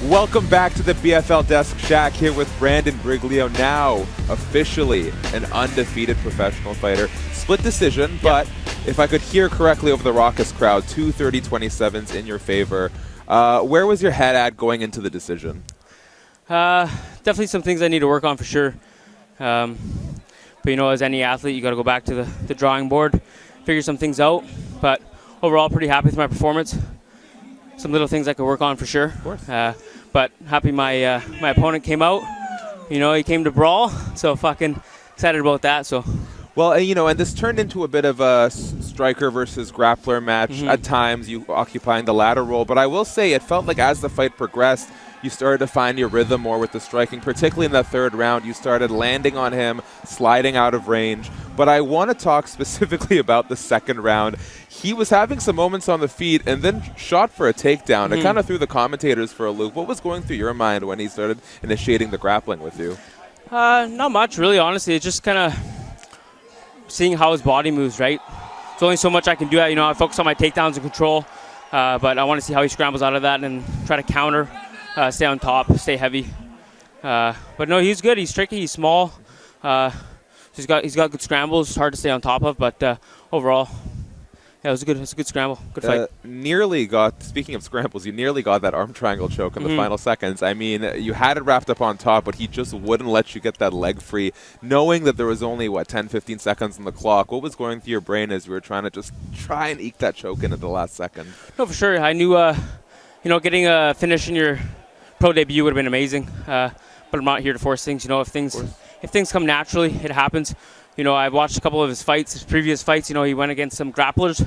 Welcome back to the BFL Desk Shack here with Brandon Briglio, now officially an undefeated professional fighter. Split decision, but if I could hear correctly over the raucous crowd, 2 30-27s in your favor. Where was your head at going into the decision? Definitely some things I need to work on for sure. But you know, as any athlete, you got to go back to the drawing board, figure some things out. But overall, pretty happy with my performance. Some little things I could work on for sure. Of course. But happy my my opponent came out. You know, he came to brawl, so fucking excited about that. So. Well, you know, and this turned into a bit of a striker versus grappler match. At times, you occupying the latter role. But I will say, it felt like as the fight progressed, you started to find your rhythm more with the striking, particularly in the third round. You started landing on him, sliding out of range. But I want to talk specifically about the second round. He was having some moments on the feet and then shot for a takedown. It kind of threw the commentators for a loop. What was going through your mind when he started initiating the grappling with you? Not much, really, honestly. It's just kind of seeing how his body moves, right? There's only so much I can do. You know, I focus on my takedowns and control, but I want to see how he scrambles out of that and try to counter, stay on top, stay heavy. But no, he's good. He's tricky. He's small. He's got good scrambles. It's hard to stay on top of, but overall, yeah, it was a good scramble. Good fight. Speaking of scrambles, you nearly got that arm triangle choke in the final seconds. I mean, you had it wrapped up on top, but he just wouldn't let you get that leg free, knowing that there was only, 10-15 seconds on the clock. What was going through your brain as you were trying to try and eke that choke in at the last second? No, for sure. I knew, getting a finish in your pro debut would have been amazing, but I'm not here to force things. You know, if things come naturally, it happens. You know, I've watched a couple of his fights, his previous fights. You know, he went against some grapplers.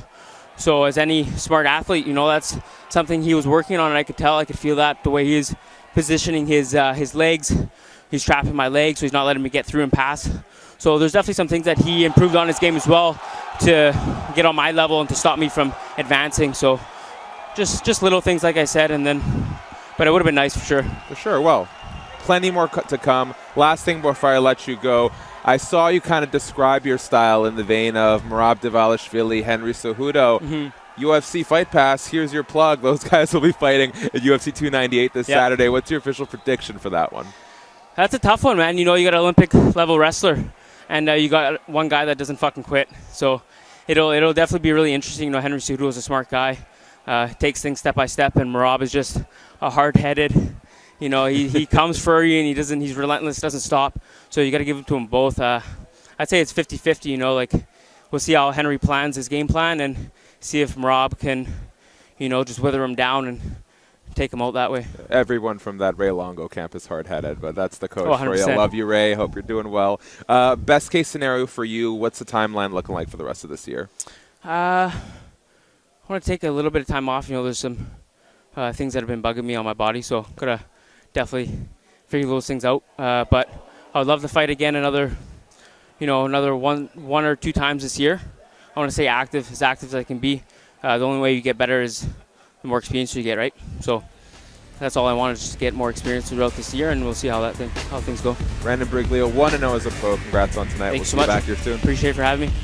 So as any smart athlete, you know, that's something he was working on, and I could tell, I could feel that the way he is positioning his legs. He's trapping my legs, so he's not letting me get through and pass. So there's definitely some things that he improved on his game as well to get on my level and to stop me from advancing. So just little things, like I said, but it would have been nice for sure. For sure. Well, plenty more to come. Last thing before I let you go. I saw you kind of describe your style in the vein of Merab Dvalishvili, Henry Cejudo. UFC Fight Pass, here's your plug. Those guys will be fighting at UFC 298 this Saturday. What's your official prediction for that one? That's a tough one, man. You know, you got an Olympic-level wrestler, and you got one guy that doesn't fucking quit. So it'll definitely be really interesting. You know, Henry Cejudo is a smart guy, takes things step by step, and Merab is just a hard-headed. You know, he comes for you, and he's relentless, doesn't stop. So you got to give it to them both. I'd say it's 50-50, you know, like we'll see how Henry plans his game plan and see if Merab can, you know, just wither him down and take him out that way. Everyone from that Ray Longo camp is hard-headed, but that's the coach for you. 100%. I love you, Ray. Hope you're doing well. Best case scenario for you, what's the timeline looking like for the rest of this year? I want to take a little bit of time off. You know, there's some things that have been bugging me on my body, so gotta definitely figure those things out. But I would love to fight again another one or two times this year. I want to stay active as I can be. The only way you get better is the more experience you get, right? So that's all I want, is just get more experience throughout this year, and we'll see how things go. Brandon Briglio, 1-0 as a pro. Congrats on tonight. Thanks We'll so see you much. back here soon. Appreciate it for having me.